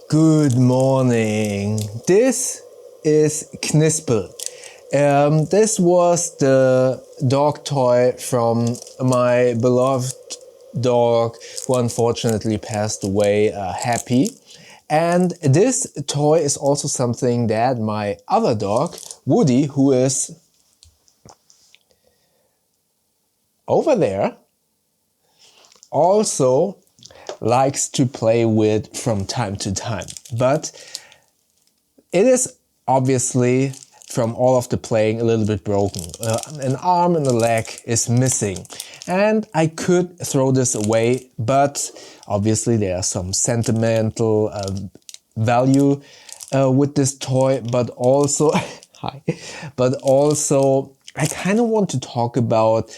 Good morning. This is Knispel. This was the dog toy from my beloved dog who unfortunately passed away, Happy. And this toy is also something that my other dog, Woody, who is over there, also likes to play with from time to time. But it is obviously, from all of the playing, a little bit broken. An arm and a leg is missing. And I could throw this away, but obviously there are some sentimental value with this toy, but also, hi, but also I kind of want to talk about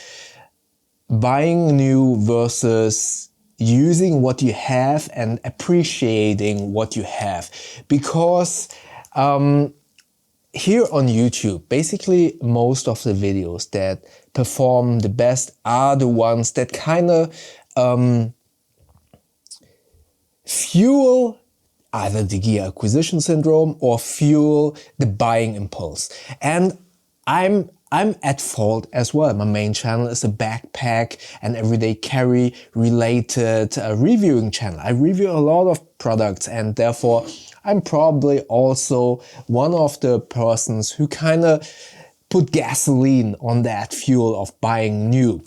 buying new versus using what you have and appreciating what you have. Because here on YouTube, basically most of the videos that perform the best are the ones that kind of fuel either the gear acquisition syndrome or fuel the buying impulse. And I'm at fault as well. My main channel is a backpack and everyday carry related reviewing channel. I review a lot of products, and therefore I'm probably also one of the persons who kind of put gasoline on that fuel of buying new.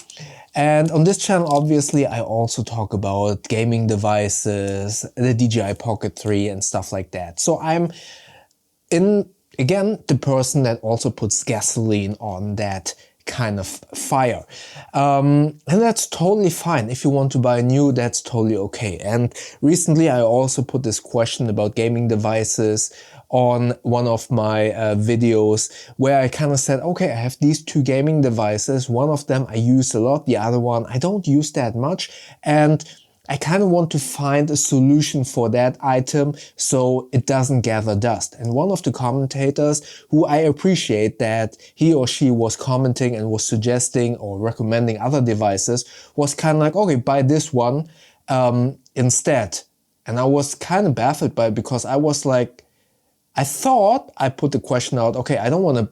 And on this channel, obviously, I also talk about gaming devices, the DJI Pocket 3 and stuff like that. So I'm again, the person that also puts gasoline on that kind of fire. And that's totally fine. If you want to buy new, that's totally okay. And recently I also put this question about gaming devices on one of my videos where I kind of said, okay, I have these two gaming devices. One of them I use a lot, the other one I don't use that much. And I kind of want to find a solution for that item so it doesn't gather dust. And one of the commentators, who I appreciate that he or she was commenting and was suggesting or recommending other devices, was kind of like, okay, buy this one instead. And I was kind of baffled by it, because I was like, I thought I put the question out, okay, I don't want to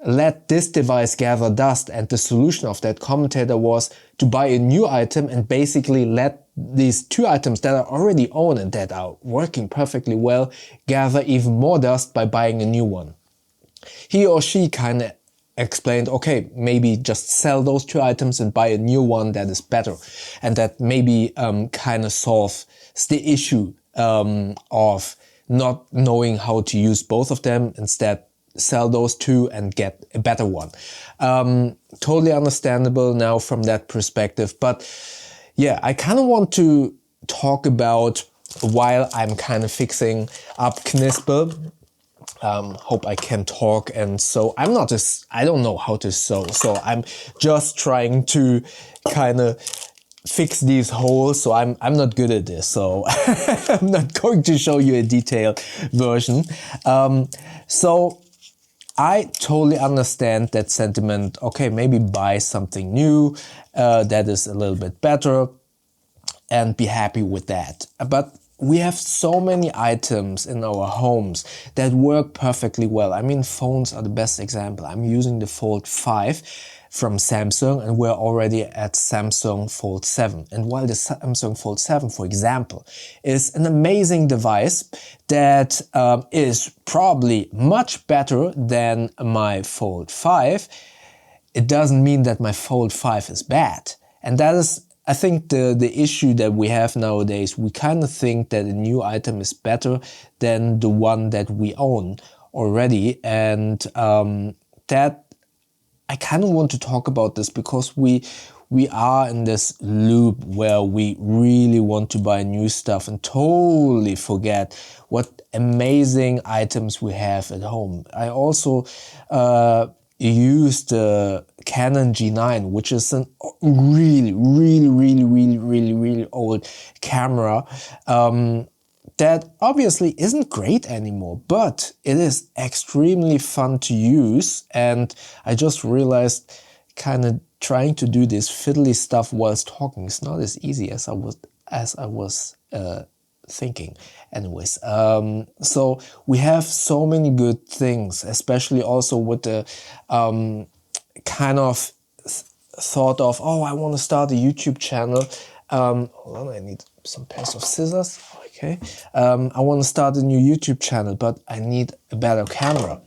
let this device gather dust, and the solution of that commentator was to buy a new item and basically let these two items that I already own and that are working perfectly well gather even more dust by buying a new one. He or she kind of explained, okay, maybe just sell those two items and buy a new one that is better, and that maybe kind of solves the issue of not knowing how to use both of them. Instead, sell those two and get a better one. Totally understandable now from that perspective. But yeah, I kind of want to talk about, while I'm kind of fixing up Knispel, hope I can talk, and so I don't know how to sew, so I'm just trying to kind of fix these holes. So I'm not good at this, so I'm not going to show you a detailed version. So I totally understand that sentiment. Okay, maybe buy something new that is a little bit better and be happy with that. But we have so many items in our homes that work perfectly well. I mean, phones are the best example. I'm using the Fold 5 from Samsung, and we're already at Samsung Fold 7. And while the Samsung Fold 7, for example, is an amazing device that is probably much better than my Fold 5, it doesn't mean that my Fold 5 is bad. And that is, I think, the issue that we have nowadays. We kind of think that a new item is better than the one that we own already. And that I kind of want to talk about this, because we are in this loop where we really want to buy new stuff and totally forget what amazing items we have at home. I also used the Canon G9, which is a really old camera that obviously isn't great anymore, but it is extremely fun to use. And I just realized, kind of trying to do this fiddly stuff whilst talking is not as easy as I was thinking. Anyways, so we have so many good things, especially also with the kind of thought of, oh, I want to start a YouTube channel. Hold on, I need some pairs of scissors. Okay. I want to start a new YouTube channel, but I need a better camera.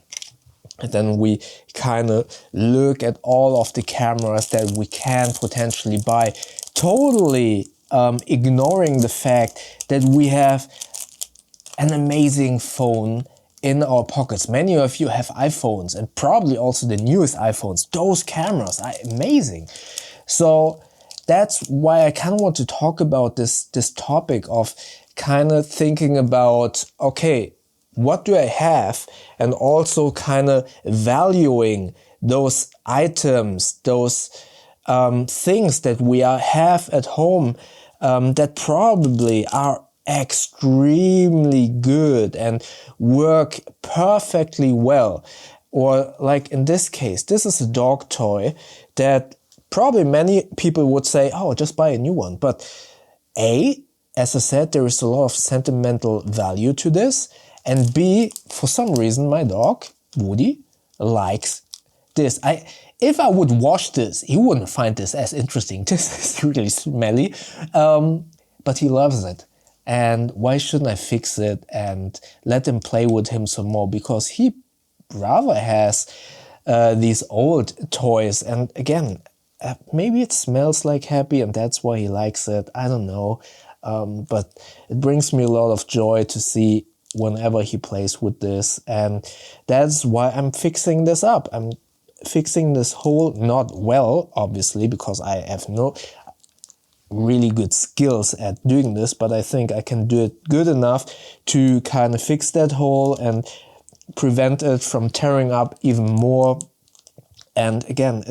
And then we kind of look at all of the cameras that we can potentially buy, totally ignoring the fact that we have an amazing phone in our pockets. Many of you have iPhones, and probably also the newest iPhones. Those cameras are amazing. So that's why I kind of want to talk about this topic of kind of thinking about, okay, what do I have? And also kind of valuing those items, those things that we have at home that probably are extremely good and work perfectly well. Or like in this case, this is a dog toy that probably many people would say, oh, just buy a new one. But as I said, there is a lot of sentimental value to this. And B, for some reason, my dog, Woody, likes this. If I would wash this, he wouldn't find this as interesting. This is really smelly, but he loves it. And why shouldn't I fix it and let him play with him some more? Because he rather has these old toys. And again, maybe it smells like happy and that's why he likes it. I don't know. But it brings me a lot of joy to see whenever he plays with this, and that's why I'm fixing this up. I'm fixing this hole, not well, obviously, because I have no really good skills at doing this, but I think I can do it good enough to kind of fix that hole and prevent it from tearing up even more. And again,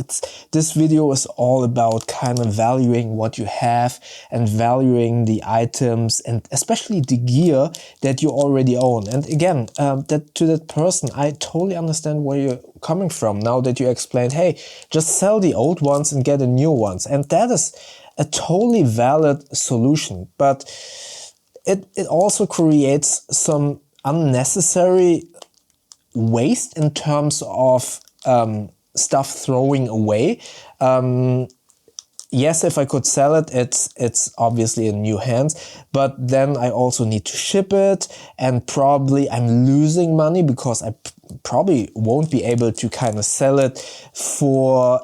this video is all about kind of valuing what you have and valuing the items and especially the gear that you already own. And again, to that person, I totally understand where you're coming from now that you explained, hey, just sell the old ones and get the new ones. And that is a totally valid solution. But it also creates some unnecessary waste in terms of stuff throwing away. Yes, if I could sell it, it's obviously in new hands, but then I also need to ship it, and probably I'm losing money because I probably won't be able to kind of sell it for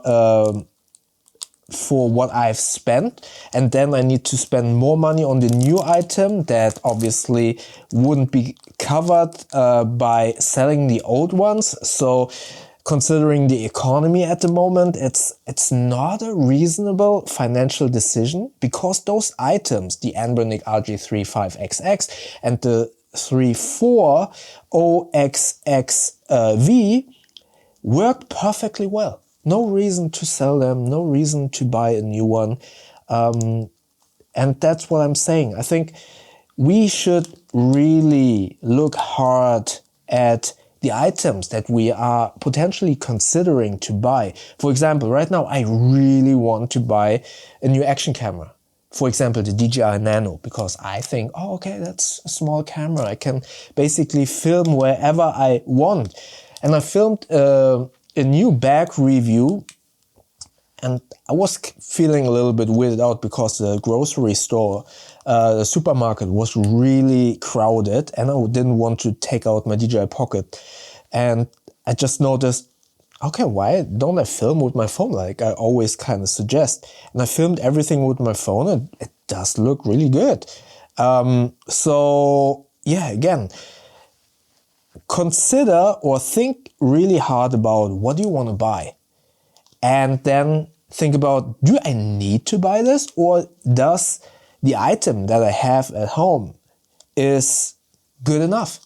what I've spent, and then I need to spend more money on the new item that obviously wouldn't be covered by selling the old ones. So considering the economy at the moment, it's not a reasonable financial decision, because those items, the Anbernic RG35XX and the 34XX worked perfectly well. No reason to sell them, no reason to buy a new one. And that's what I'm saying. I think we should really look hard at the items that we are potentially considering to buy. For example, right now I really want to buy a new action camera. For example, the DJI Nano, because I think, oh, okay, that's a small camera. I can basically film wherever I want. And I filmed a new bag review, and I was feeling a little bit weirded out because the grocery store, the supermarket was really crowded, and I didn't want to take out my DJI Pocket. And I just noticed, okay, why don't I film with my phone like I always kind of suggest? And I filmed everything with my phone, and it does look really good. So yeah, again, consider or think really hard about what you want to buy. And then think about, do I need to buy this, or does the item that I have at home is good enough?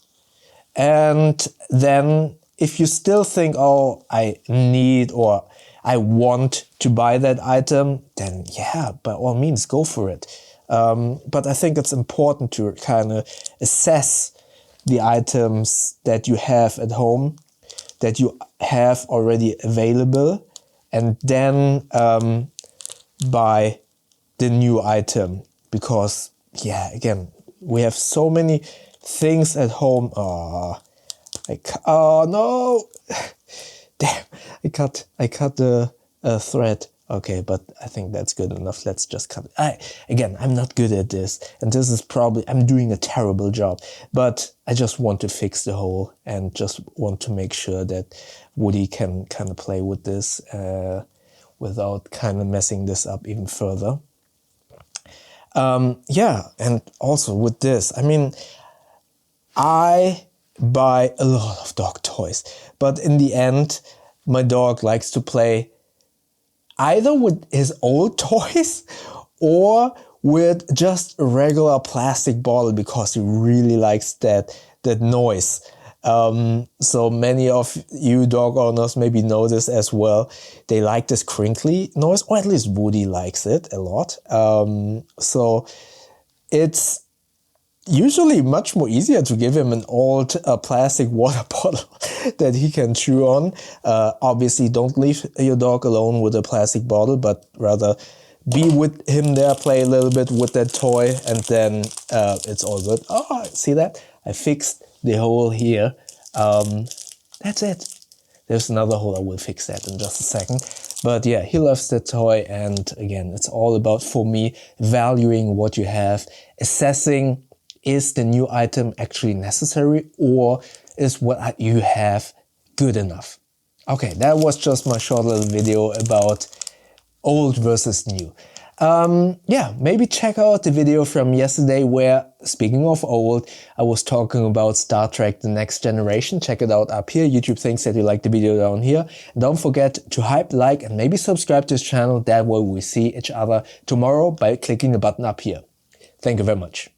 And then if you still think, oh, I need or I want to buy that item, then yeah, by all means, go for it. But I think it's important to kind of assess the items that you have at home, that you have already available, and then buy the new item. Because yeah, again, We have so many things at home. Oh, oh no! Damn! I cut the thread. Okay, but I think that's good enough. Let's just cut it. Again, I'm not good at this, and this is probably, I'm doing a terrible job, but I just want to fix the hole and just want to make sure that Woody can kind of play with this without kind of messing this up even further. Yeah, and also with this, I mean, I buy a lot of dog toys, but in the end, my dog likes to play either with his old toys or with just a regular plastic bottle because he really likes that noise. So many of you dog owners maybe know this as well. They like this crinkly noise, or at least Woody likes it a lot. So it's usually much more easier to give him an old plastic water bottle that he can chew on. Obviously, don't leave your dog alone with a plastic bottle, but rather be with him there, play a little bit with that toy, and then it's all good. Oh, see that? I fixed the hole here. That's it. There's another hole, I will fix that in just a second. But yeah, he loves the toy, and again, it's all about, for me, valuing what you have, assessing, is the new item actually necessary, or is what you have good enough? Okay, that was just my short little video about old versus new. Yeah, maybe check out the video from yesterday where, speaking of old, I was talking about Star Trek The Next Generation. Check it out up here. YouTube thinks that you like the video down here. And don't forget to hype, like, and maybe subscribe to this channel. That way we see each other tomorrow by clicking the button up here. Thank you very much.